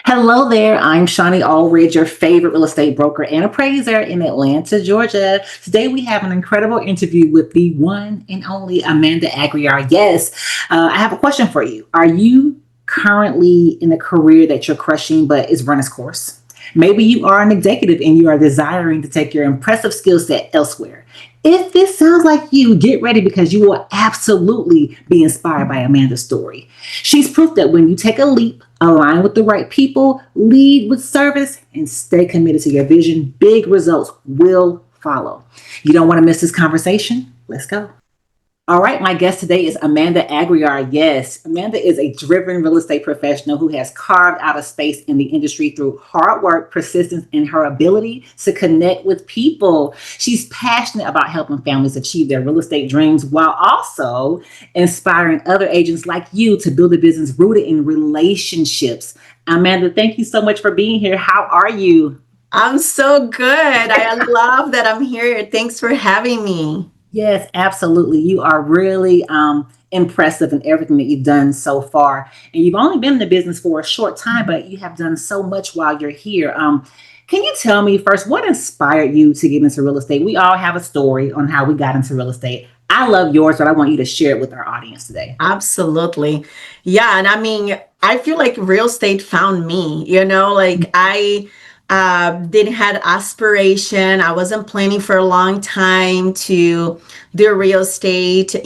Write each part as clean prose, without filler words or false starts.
Hello there. I'm Shonnie.Alridge, your favorite real estate broker and appraiser in Atlanta, Georgia. Today we have an incredible interview with the one and only Amanda Aguiar. Yes, I have a question for you. Are you currently in a career that you're crushing but is run its course? Maybe you are an executive and you are desiring to take your impressive skill set elsewhere. If this sounds like you, get ready because you will absolutely be inspired by Amanda's story. She's proof that when you take a leap, align with the right people, lead with service, and stay committed to your vision, big results will follow. You don't want to miss this conversation? Let's go. All right, my guest today is Amanda Aguiar. Yes, Amanda is a driven real estate professional who has carved out a space in the industry through hard work, persistence, and her ability to connect with people. She's passionate about helping families achieve their real estate dreams while also inspiring other agents like you to build a business rooted in relationships. Amanda, thank you so much for being here. How are you? I'm so good. I love that I'm here. Thanks for having me. Yes, absolutely. You are really impressive in everything that you've done so far. And you've only been in the business for a short time, but you have done so much while you're here. Can you tell me first what inspired you to get into real estate? We all have a story on how we got into real estate. I love yours, but I want you to share it with our audience today. Absolutely. Yeah. And I mean, I feel like real estate found me, like I didn't had aspiration. I wasn't planning for a long time to do real estate.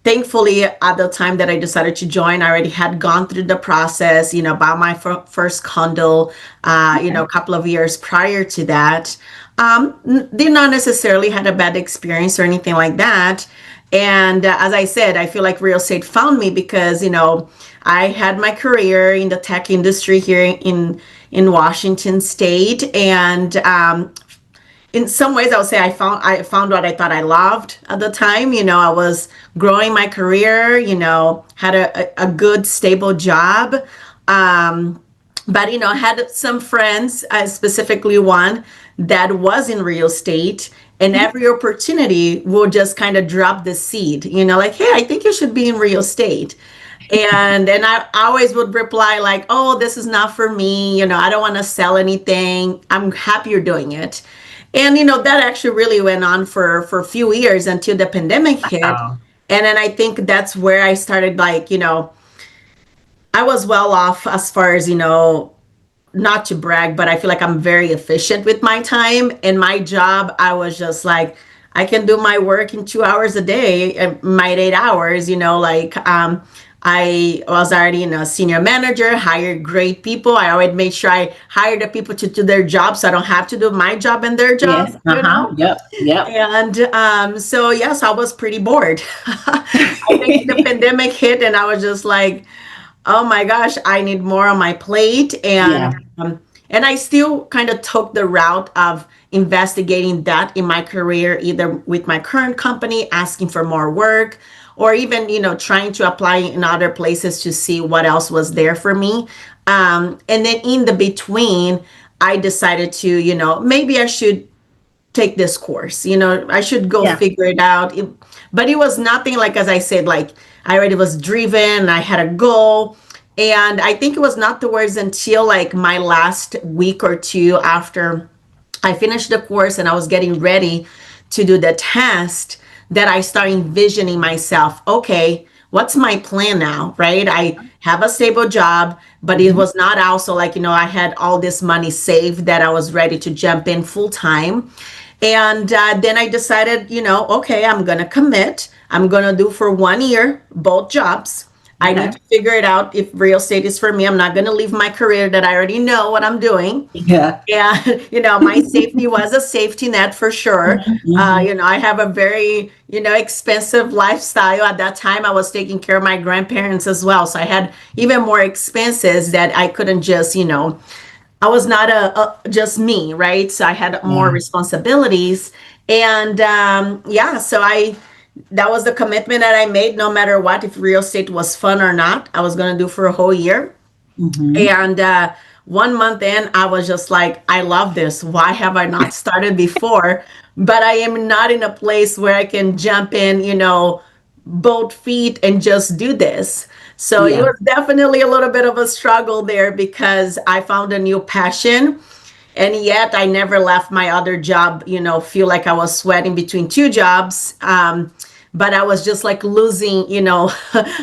Thankfully, at the time that I decided to join, I already had gone through the process, bought my first condo, Okay. a couple of years prior to that. Did not necessarily had a bad experience or anything like that. And as I said, I feel like real estate found me because, I had my career in the tech industry here in Washington State, and in some ways, I would say I found what I thought I loved at the time. I was growing my career. Had a good stable job, but I had some friends, specifically one that was in real estate, and every opportunity will just kind of drop the seed. Like, hey, I think you should be in real estate. And I always would reply like, "Oh, this is not for me. I don't want to sell anything. I'm happy you're doing it." And that actually really went on for a few years until the pandemic hit. Oh, And then I think that's where I started, like, I was well off as far as, not to brag, but I feel like I'm very efficient with my time. And my job, I was just like, I can do my work in 2 hours a day, my 8 hours, I was already a senior manager, hired great people. I always made sure I hired the people to do their job so I don't have to do my job and their job, yes. Yep. Yep. And so, yes, I was pretty bored. I think the pandemic hit and I was just like, oh my gosh, I need more on my plate. Yeah. And I still kind of took the route of investigating that in my career, either with my current company, asking for more work, or even, trying to apply in other places to see what else was there for me. And then in the between, I decided to, maybe I should take this course. I should go Yeah. figure it out. But it was nothing like, as I said, like I already was driven, I had a goal. And I think it was not the words until like my last week or two after I finished the course and I was getting ready to do the test that I started envisioning myself. Okay, what's my plan now? Right? I have a stable job, but it Mhm. was not also like, I had all this money saved that I was ready to jump in full time. And then I decided, okay, I'm going to commit. I'm going to do for 1 year, both jobs. I need Okay. to figure it out if real estate is for me. I'm not going to leave my career that I already know what I'm doing. Yeah. And, my safety was a safety net for sure. Mhm. I have a very, expensive lifestyle. At that time, I was taking care of my grandparents as well. So I had even more expenses that I couldn't just, I was not just me, right? So I had more Yeah. responsibilities. And yeah, so that was the commitment that I made. No matter what, if real estate was fun or not, I was going to do for a whole year. Hmm. And 1 month in, I was just like, I love this. Why have I not started before? But I am not in a place where I can jump in, both feet and just do this. So it Yeah. was definitely a little bit of a struggle there because I found a new passion. And yet I never left my other job, feel like I was sweating between two jobs. But I was just like losing,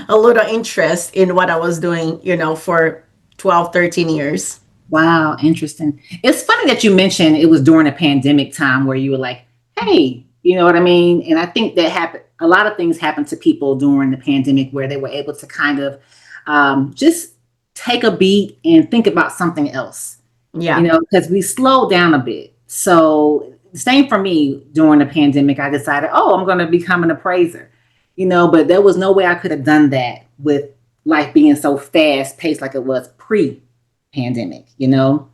a little interest in what I was doing, for 12, 13 years. Wow, interesting. It's funny that you mentioned it was during a pandemic time where you were like, hey, you know what I mean? And I think that happened, a lot of things happened to people during the pandemic where they were able to kind of just take a beat and think about something else, Yeah. because we slowed down a bit. So, same for me during the pandemic, I decided, oh, I'm going to become an appraiser, but there was no way I could have done that with life being so fast paced like it was pre pandemic. So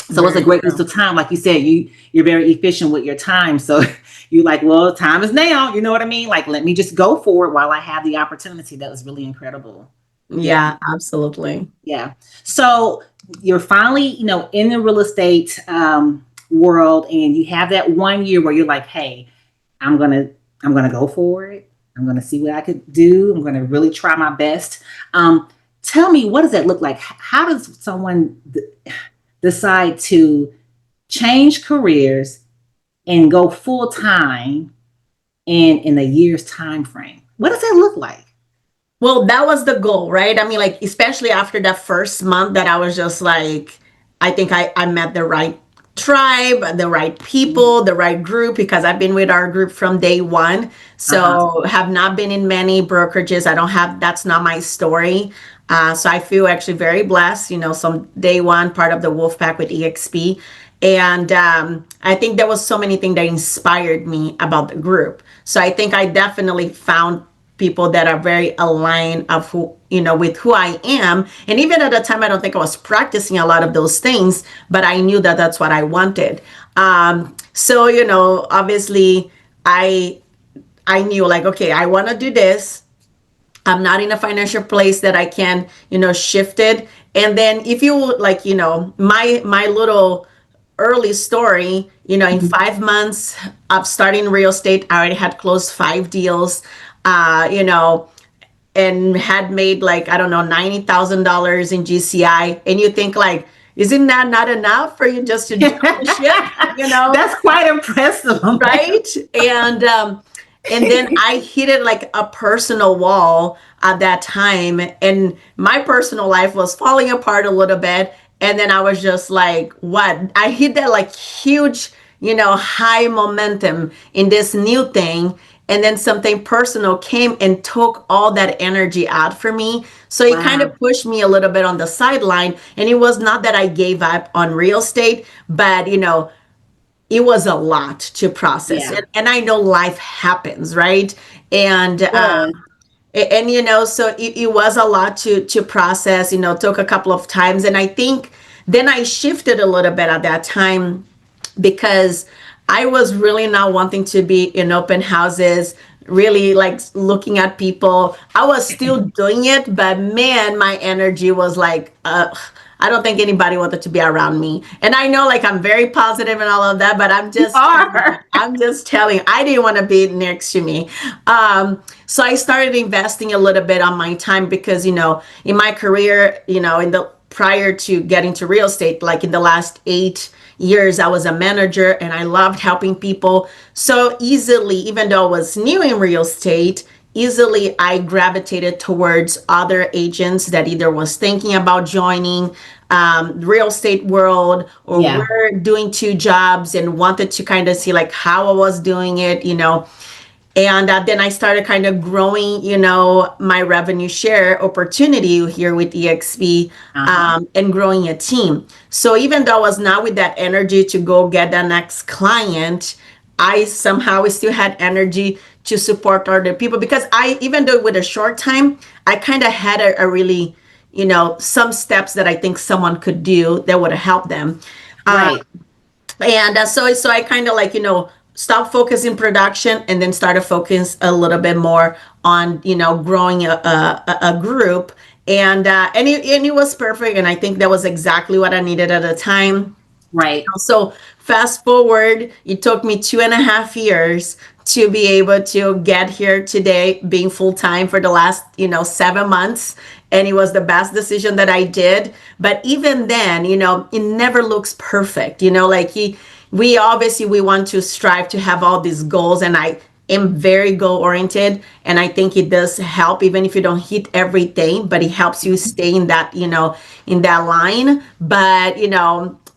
it's a Very great use true. of time. Like you said, you're very efficient with your time. So you're like, well, time is now. You know what I mean? Like, let me just go for it while I have the opportunity. That was really incredible. Yeah. Yeah, absolutely. Yeah. So you're finally, in the real estate world, and you have that 1 year where you're like, hey, I'm gonna I'm gonna go for it. I'm gonna see what I could do. I'm gonna really try my best. Um, Tell me, what does that look like? How does someone decide to change careers and go full time in a year's time frame? What does that look like? Well, that was the goal, right? I mean, like, especially after that first month that I was just like, I think I met the right tribe, the right people, the right group, because I've been with our group from day one. Uh-huh. So have not been in many brokerages. I don't have, that's not my story. So I feel actually very blessed, some day one part of the wolf pack with EXP. And I think there was so many things that inspired me about the group. So I think I definitely found people that are very aligned of who with who I am. And even at the time, I don't think I was practicing a lot of those things, but I knew that that's what I wanted. So obviously I knew, like, okay, I want to do this. I'm not in a financial place that I can, shift it. And then if you like, my little early story, in Mhm. 5 months of starting real estate, I already had closed 5 deals, and had made, like, I don't know, $90,000 in GCI. And you think, like, isn't that not enough for you just to jump the ship, That's quite impressive, man. right? And then I hit it like a personal wall at that time, and my personal life was falling apart a little bit. And then I was just like, what? I hit that like huge, high momentum in this new thing. And then something personal came and took all that energy out for me. So it kind Wow. of pushed me a little bit on the sideline. And it was not that I gave up on real estate, but it was a lot to process. Yeah. And I know life happens, right? And Yeah. so it was a lot to process. Took a couple of times. And I think then I shifted a little bit at that time because I was really not wanting to be in open houses, really like looking at people. I was still doing it, but man, my energy was like, I don't think anybody wanted to be around me. And I know, like, I'm very positive and all of that, but You are. I'm just telling you, I didn't want to be next to me. So I started investing a little bit on my time because, in my career, in the prior to getting to real estate, like in the last 8 years, I was a manager and I loved helping people. So easily, even though I was new in real estate, easily I gravitated towards other agents that either was thinking about joining real estate world or Yeah. were doing two jobs and wanted to kind of see like how I was doing it, and then I started kind of growing, my revenue share opportunity here with EXP, Uh-huh. and growing a team. So even though I was not with that energy to go get the next client, I somehow still had energy to support other people because even though with a short time, I kind of had a really, some steps that I think someone could do that would have helped them. Uh, Right. and so I kind of like stopped focusing production and then started focus a little bit more on growing a group, and it was perfect, and I think that was exactly what I needed at the time. Right. So fast forward, it took me 2.5 years to be able to get here today, being full time for the last, 7 months. And it was the best decision that I did. But even then, it never looks perfect. Like we obviously we want to strive to have all these goals, and I am very goal oriented, and I think it does help even if you don't hit everything, but it helps you Mhm. stay in that, in that line. But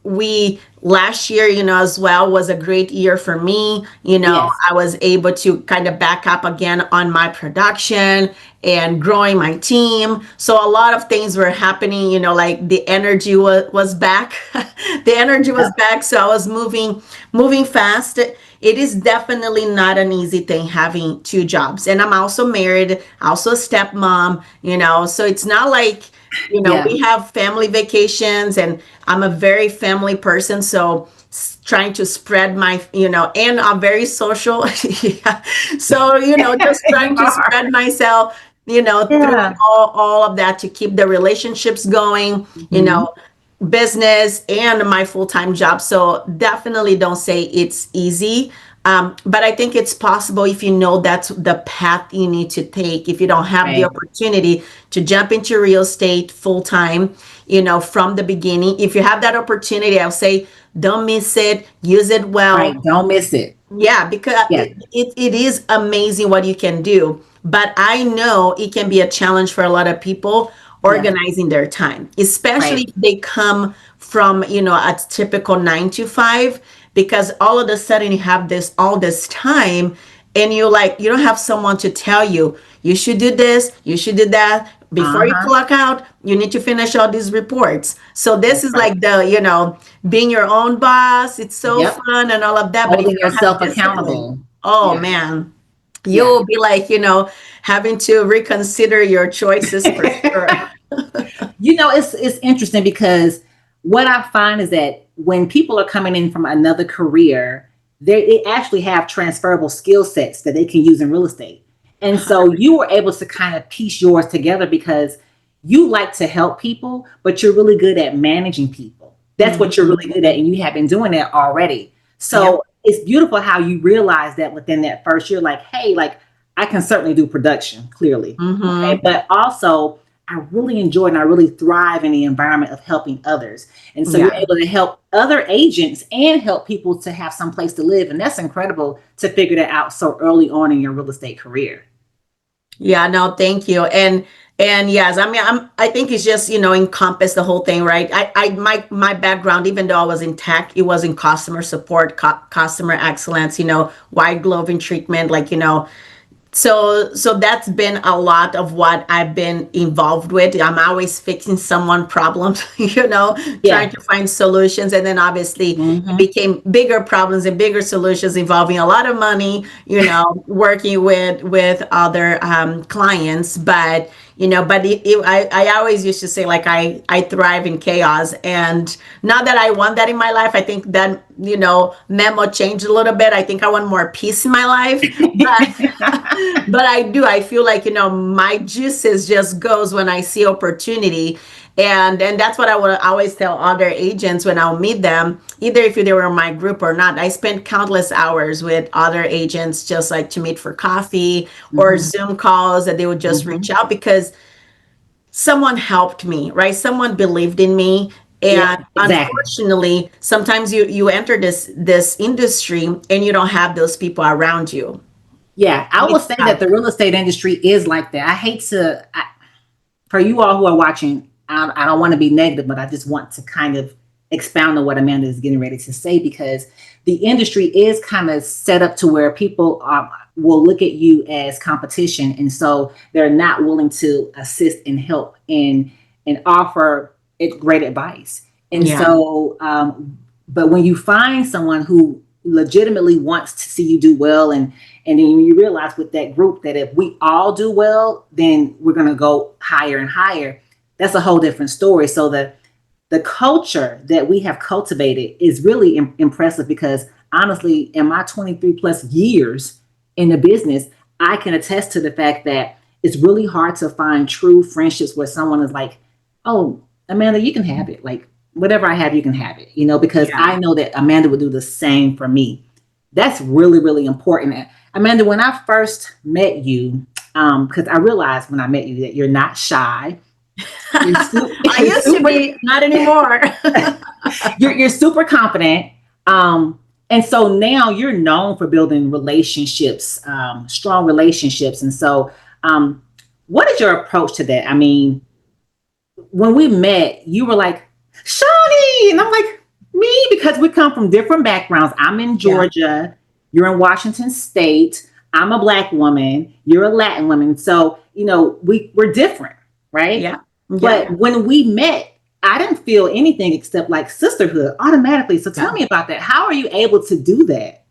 we last year, as well, was a great year for me. Yes. I was able to kind of back up again on my production and growing my team. So a lot of things were happening, like the energy was back. The energy was Yep. back. So I was moving fast. It is definitely not an easy thing having two jobs. And I'm also married, also a stepmom, so it's not like, Yeah. we have family vacations, and I'm a very family person. So trying to spread my, and I'm very social. Yeah. So, just You trying to are. spread myself, through Yeah. all of that to keep the relationships going, Mhm. business and my full-time job. So definitely don't say it's easy. But I think it's possible if you know that's the path you need to take. If you don't have the Right. opportunity to jump into real estate full-time, from the beginning, if you have that opportunity, I'll say don't miss it, use it well. Right. Don't miss it. Yeah, because Yeah. it is amazing what you can do. But I know it can be a challenge for a lot of people Yeah. organizing their time, especially Right. if they come from, a typical 9 to 5, because all of a sudden you have all this time, and you don't have someone to tell you, you should do this, you should do that. Before you Uh-huh. clock out, you need to finish all these reports. So this That's is right. like being your own boss. It's so Yep. fun and all of that. But if Holding you don't have yourself discipline, accountable. oh Yeah. man, Yeah. you'll be like, having to reconsider your choices for sure. It's interesting because what I find is that when people are coming in from another career, they actually have transferable skill sets that they can use in real estate. And so you were able to kind of piece yours together because you like to help people, but you're really good at managing people. That's what you're Mhm. really good at, and you have been doing that already. Yep. So it's beautiful how you realize that within that first year, like, hey, like I can certainly do production, clearly. Okay. Mhm. But also I really enjoy and I really thrive in the environment of helping others. And so you're Yeah. able to help other agents and help people to have some place to live. And that's incredible to figure that out so early on in your real estate career. Yeah, no, thank you. And yes, I mean, I think it's just, encompass the whole thing, right? My background, even though I was in tech, it was in customer support, customer excellence, wide gloving treatment, like, so that's been a lot of what I've been involved with. I'm always fixing someone problems, trying Yeah. to find solutions. And then obviously it Hmm. became bigger problems and bigger solutions involving a lot of money, working with other clients. But I always used to say, like, I thrive in chaos. And not that I want that in my life. I think that, memo changed a little bit. I think I want more peace in my life. But I do. I feel like, my juices just goes when I see opportunity. And that's what I would always tell other agents when I'll meet them, either if they were in my group or not. I spent countless hours with other agents, just like to meet for coffee or Hmm. Zoom calls, that they would just reach Hmm. out because someone helped me, right? Someone believed in me. And Yep, exactly. unfortunately, sometimes you enter this industry and you don't have those people around you. Yeah, I And will it's say that tough. the real estate industry is like that. I hate to, for you all who are watching, I don't want to be negative, but I just want to kind of expound on what Amanda is getting ready to say because the industry is kind of set up to where people will look at you as competition, and so they're not willing to assist and help and offer it great advice. And Yeah. so, but when you find someone who legitimately wants to see you do well and then you realize with that group that if we all do well, then we're going to go higher and higher. That's a whole different story. So the culture that we have cultivated is really impressive because honestly, in my 23 plus years in the business, I can attest to the fact that it's really hard to find true friendships where someone is like, oh, Amanda, you can have it. Like, whatever I have, you can have it, because Yeah. I know that Amanda would do the same for me. That's really, really important. Amanda, when I first met you, because I realized when I met you that you're not shy. You're, I you're used to super, be, not anymore. you're super confident. And so now you're known for building relationships, strong relationships. And so, what is your approach to that? I mean, when we met, you were like, Shonnie. And I'm like, me, because we come from different backgrounds. I'm in Yeah. Georgia, you're in Washington State. I'm a Black woman, you're a Latin woman. So, we're different, right? Yeah. Yeah. But when we met, I didn't feel anything except like sisterhood automatically. So tell Yeah. me about that. How are you able to do that?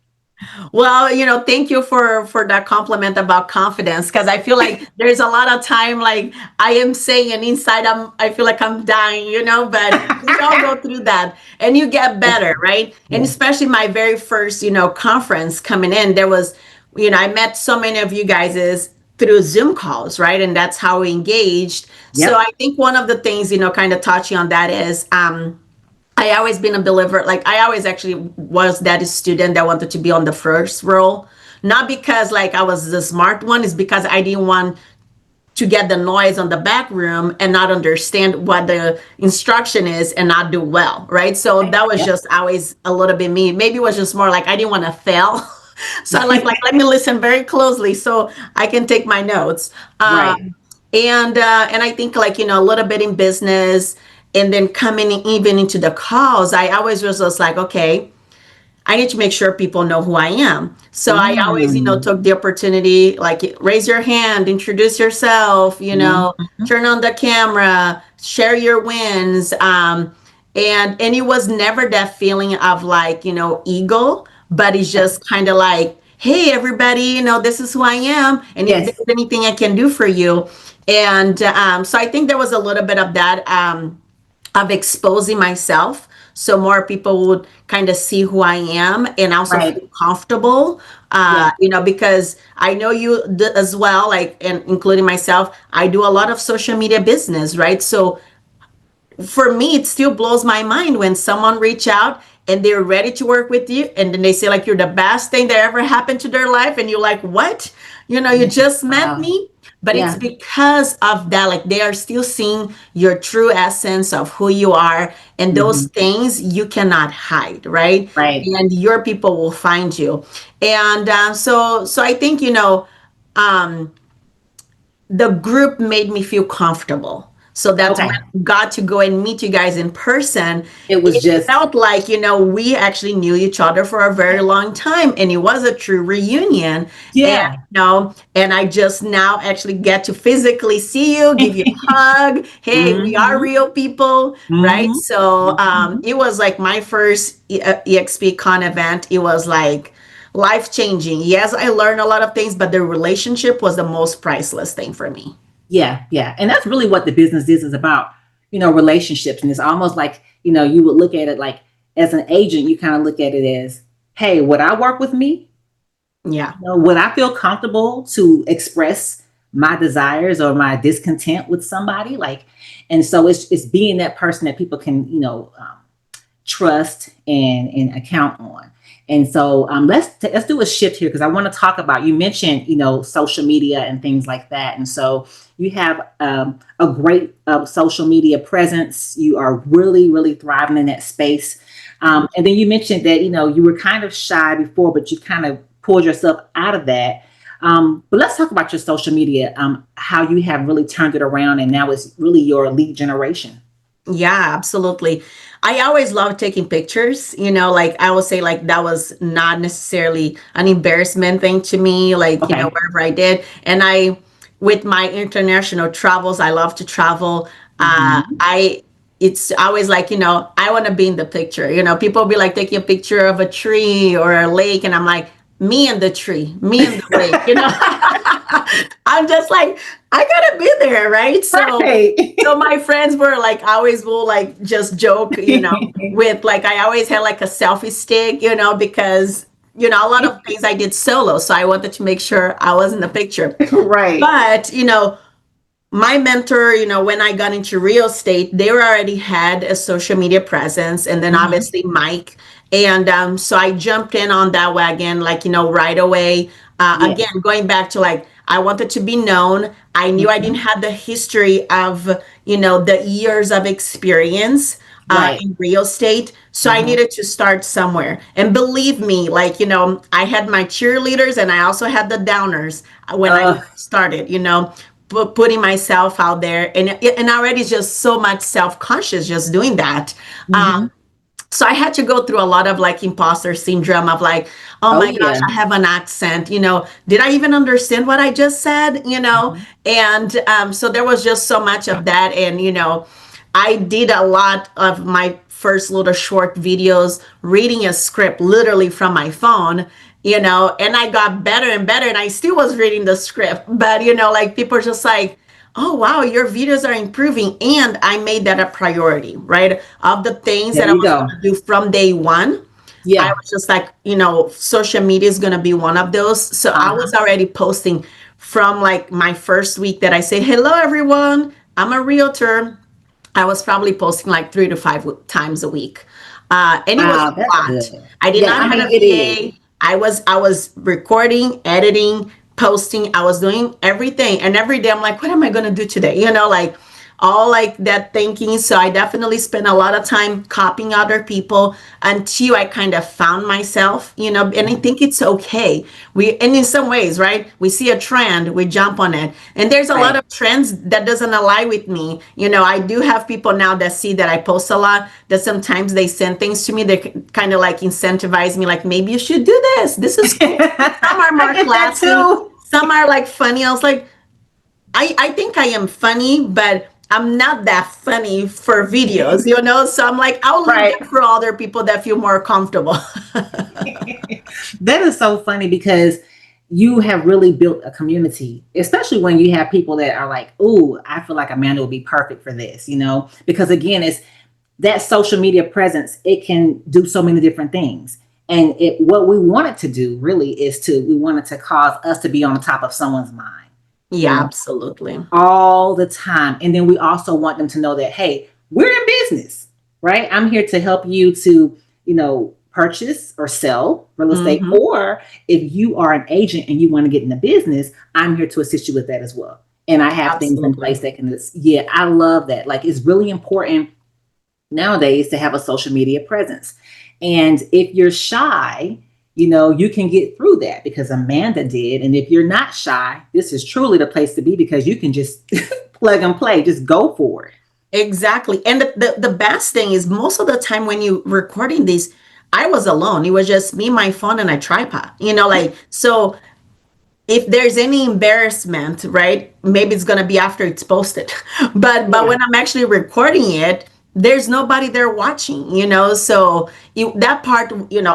Well, thank you for that compliment about confidence, because I feel like there's a lot of time like I am saying and inside I feel like I'm dying, but we all go through that and you get better, right? And Yes. especially my very first, conference coming in, there was, I met so many of you guys is through Zoom calls, right? And that's how we engaged. So I Yep. think one of the things, kind of touching on that is I always been a believer. Like I always actually was that student that wanted to be on the first row. Not because like I was the smart one, it's because I didn't want to get the noise on the back room and not understand what the instruction is and not do well, right? So that was Yep. just always a little bit me. Maybe it was just more like I didn't want to fail. So I like let me listen very closely so I can take my notes. Right. And I think like a little bit in business and then coming even into the calls, I always was just like, okay, I need to make sure people know who I am. So I always, Mm. took the opportunity, like raise your hand, introduce yourself, Mhm. turn on the camera, share your wins. And it was never that feeling of like, ego, but it's Yeah. just kind of like, hey, everybody, this is who I am. And if Yes. there's anything I can do for you. And so I think there was a little bit of that. Of exposing myself so more people would kind of see who I am and also Right. feel comfortable. Yeah. Because I know you as well, like, and including myself, I do a lot of social media business, right? So for me, it still blows my mind when someone reach out and they're ready to work with you and then they say like you're the best thing that ever happened to their life and you're like, what? You just met Wow. me. But it's Yeah. because of that, like they are still seeing your true essence of who you are, and those Mhm. things you cannot hide, right? Right. And your people will find you. And so I think um, the group made me feel comfortable. So that's when Okay. I got to go and meet you guys in person. It was It just, felt like, we actually knew each other for a very long time and it was a true reunion. And, yeah. and I just now actually get to physically see you, give you a hug. Hey, we are Mhm. real people, right? Mhm. So Mhm. it was like my first EXP Con event. It was like, life changing. Yes, I learned a lot of things, but the relationship was the most priceless thing for me. Yeah, yeah. And that's really what the business is about, relationships. And it's almost like, you would look at it like as an agent, you kind of look at it as, hey, would I work with me? Yeah. Would I feel comfortable to express my desires or my discontent with somebody? Like, and so it's being that person that people can, trust and account on. And so let's do a shift here because I want to talk about. You mentioned social media and things like that, and so you have a great social media presence. You are really really thriving in that space. And then you mentioned that you were kind of shy before, but you kind of pulled yourself out of that. But let's talk about your social media, how you have really turned it around, and now it's really your lead generation. Yeah, absolutely. I always love taking pictures, like I would say like that was not necessarily an embarrassment thing to me, like, Okay. wherever I did. And with my international travels, I love to travel. Mhm. I it's always like, I want to be in the picture. People be like taking a picture of a tree or a lake and I'm like, me and the tree, me and the lake, I'm just like, I gotta be there, right? Right. So my friends were like, I always will like just joke, with like, I always had like a selfie stick, because, a lot of things I did solo. So I wanted to make sure I was in the picture. Right. But, my mentor, when I got into real estate, they already had a social media presence, and then Hmm. obviously Mike. And so I jumped in on that wagon, like, right away. Yes. Again, going back to like, I wanted to be known. I knew I didn't Hmm. have the history of, the years of experience Right. in real estate. So I Hmm. needed to start somewhere. And believe me, like, I had my cheerleaders and I also had the downers when I Uh, started, putting myself out there. And already just so much self-conscious just doing that. hmm. So I had to go through a lot of like imposter syndrome of like, oh Oh my gosh, yeah. I have an accent, did I even understand what I just said? Hmm. And so there was just so much of that. And, I did a lot of my first little short videos reading a script literally from my phone, and I got better and better, and I still was reading the script. But, like people are just like, oh wow, your videos are improving. And I made that a priority, right? Of the things There that I you was going go. to do from day one, I Yeah. was just like, social media is going to be one of those. So I was Uh-huh. already posting from like my first week that I say, hello everyone, I'm a realtor. I was probably posting like 3 to 5 times a week. And it was Wow, a that's lot. good. I did Yeah, not I have mean a it is. VA. I was recording, editing, posting. I was doing everything. And every day I'm like, what am I gonna do today? Like all like that thinking. So I definitely spent a lot of time copying other people until I kind of found myself, and I think it's okay. And in some ways, right? We see a trend, we jump on it. And there's a lot Right. of trends that doesn't align with me. I do have people now that see that I post a lot, that sometimes they send things to me. They kind of like incentivize me, like, maybe you should do this. This is cool. Some are I more get that classy, too. some are like funny. I was like, I think I am funny, but I'm not that funny for videos. So I'm like, I'll leave Right. that for other people that feel more comfortable. That is so funny because you have really built a community, especially when you have people that are like, "Ooh, I feel like Amanda will be perfect for this," because again, it's that social media presence, it can do so many different things. And what we want it to do really is we want it to cause us to be on the top of someone's mind, you Yeah, know, absolutely. all the time. And then we also want them to know that, hey, we're in business, right? I'm here to help you to, purchase or sell real estate. Hmm. Or if you are an agent and you want to get into business, I'm here to assist you with that as well. And I have things in Absolutely. place that can, yeah, I love that. Like it's really important nowadays to have a social media presence. And if you're shy, you can get through that because Amanda did. And if you're not shy, this is truly the place to be because you can just plug and play, just go for it. Exactly. And the best thing is most of the time when you recording this, I was alone. It was just me, my phone, and a tripod. Like so if there's any embarrassment, right, maybe it's gonna be after it's posted. But Yeah. when I'm actually recording it, there's nobody there watching. So that part,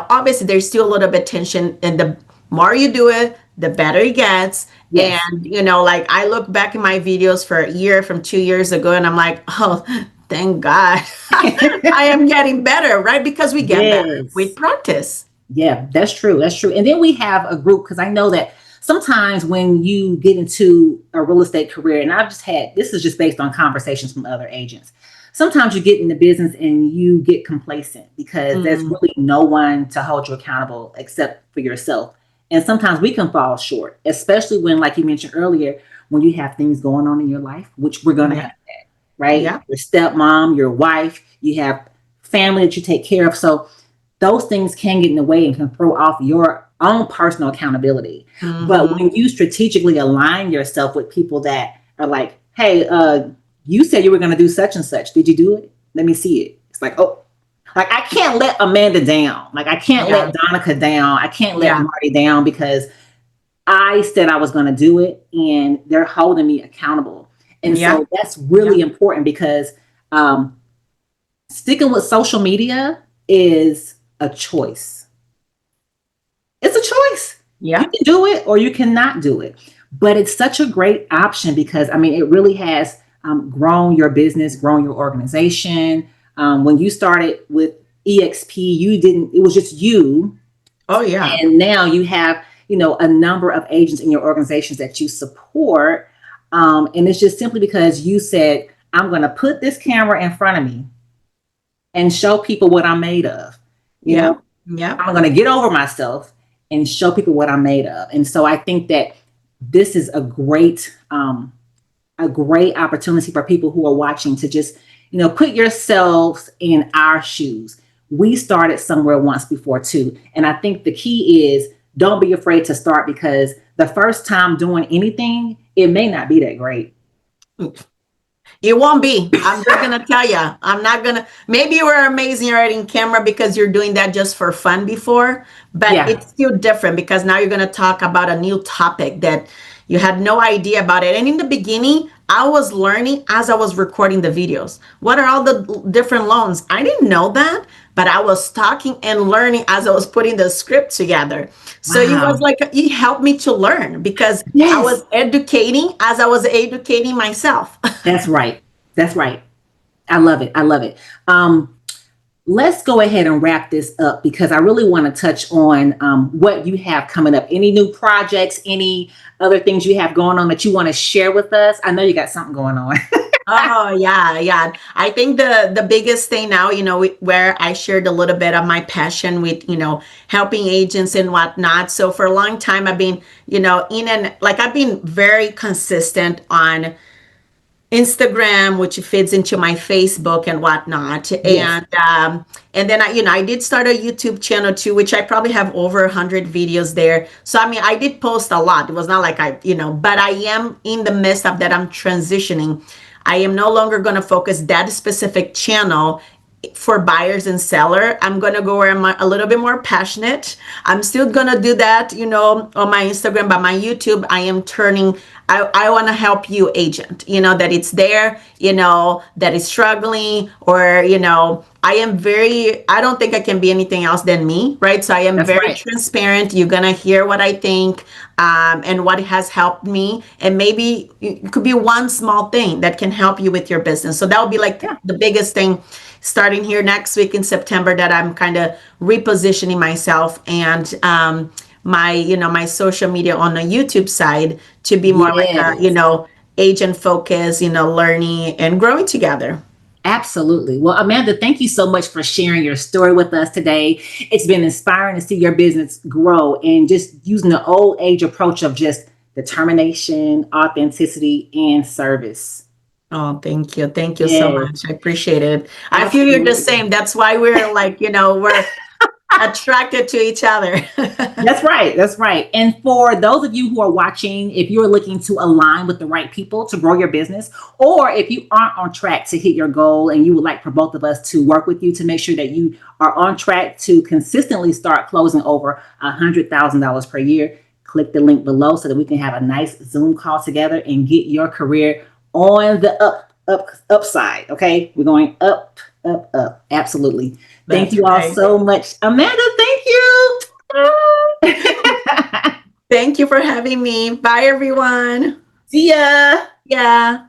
obviously there's still a little bit tension, and the more you do it, the better it gets. Yes. And like I look back in my videos for a year from 2 years ago, and I'm like, oh, thank God, I am getting better, right? Because we get better with Yes. practice. Yeah, that's true. That's true. And then we have a group because I know that sometimes when you get into a real estate career, and I've just had this is just based on conversations from other agents. Sometimes you get in the business and you get complacent because there's Mm, really no one to hold you accountable except for yourself. And sometimes we can fall short, especially when, like you mentioned earlier, when you have things going on in your life, which we're going to yeah, have, right? yeah. Your stepmom, your wife, you have family that you take care of. So those things can get in the way and can throw off your own personal accountability. But Hmm. when you strategically align yourself with people that are like, hey, you said you were going to do such and such. Did you do it? Let me see it. It's like, oh, like I can't let Amanda down. Like I can't Yeah, let Donica down. I can't let yeah, Marty down because I said I was going to do it and they're holding me accountable. And yeah, so that's yeah. really important because um, sticking with social media is a choice. It's a choice. You Yeah. can do it or you cannot do it. But it's such a great option because, I mean, it really has grown your business, grown your organization. When you started with EXP, it was just you. Oh, yeah. And now you have, a number of agents in your organizations that you support. And it's just simply because you said, I'm going to put this camera in front of me and show people what I'm made of. You Yeah. know, Yeah. I'm going to get over myself and show people what I'm made of. And so I think that this is a great opportunity for people who are watching to just, put yourselves in our shoes. We started somewhere once before too. And I think the key is don't be afraid to start, because the first time doing anything, it may not be that great. It won't be. I'm just gonna tell you. I'm not gonna. Maybe you were amazing already in camera because you're doing that just for fun before, but Yeah. it's still different because now you're gonna talk about a new topic that you had no idea about it. And in the beginning, I was learning as I was recording the videos. What are all the different loans? I didn't know that, but I was talking and learning as I was putting the script together. So it was Wow. like it helped me to learn because I Yes. was educating as I was educating myself. That's right. That's right. I love it. I love it. Let's go ahead and wrap this up, because I really want to touch on what you have coming up. Any new projects, any other things you have going on that you want to share with us? I know you got something going on. Oh yeah, yeah. I think the biggest thing now, where I shared a little bit of my passion with, helping agents and whatnot. So for a long time, I've been, I've been very consistent on Instagram, which fits into my Facebook and whatnot. Yes, And then I did start a YouTube channel too, which I probably have over 100 videos there. So I mean, I did post a lot. It was not like but I am in the midst of that. I'm transitioning. I am no longer going to focus that specific channel for buyers and seller. I'm going to go where I'm a little bit more passionate. I'm still going to do that, on my Instagram, but my YouTube, I am turning, I want to help you agent, that it's there, that is struggling, or, I don't think I can be anything else than me, right? So I am that's very right. transparent. You're going to hear what I think, and what has helped me. And maybe it could be one small thing that can help you with your business. So that would be like Yeah. the biggest thing starting here next week in September, that I'm kind of repositioning myself and, my social media on the YouTube side to be more like a, Yes. agent focus, learning and growing together. Absolutely. Well, Amanda, thank you so much for sharing your story with us today. It's been inspiring to see your business grow, and just using the old age approach of just determination, authenticity, and service. Oh, thank you. Thank you so Yes, much. I appreciate it. I feel you're the absolutely. same. That's why we're like, we're attracted to each other. That's right. That's right. And for those of you who are watching, if you're looking to align with the right people to grow your business, or if you aren't on track to hit your goal and you would like for both of us to work with you to make sure that you are on track to consistently start closing over $100,000 per year, click the link below so that we can have a nice Zoom call together and get your career on the upside. Okay. We're going up, up, up. Absolutely. Thank That's you all right. so much. Amanda, thank you. Thank you for having me. Bye, everyone. See ya. Yeah.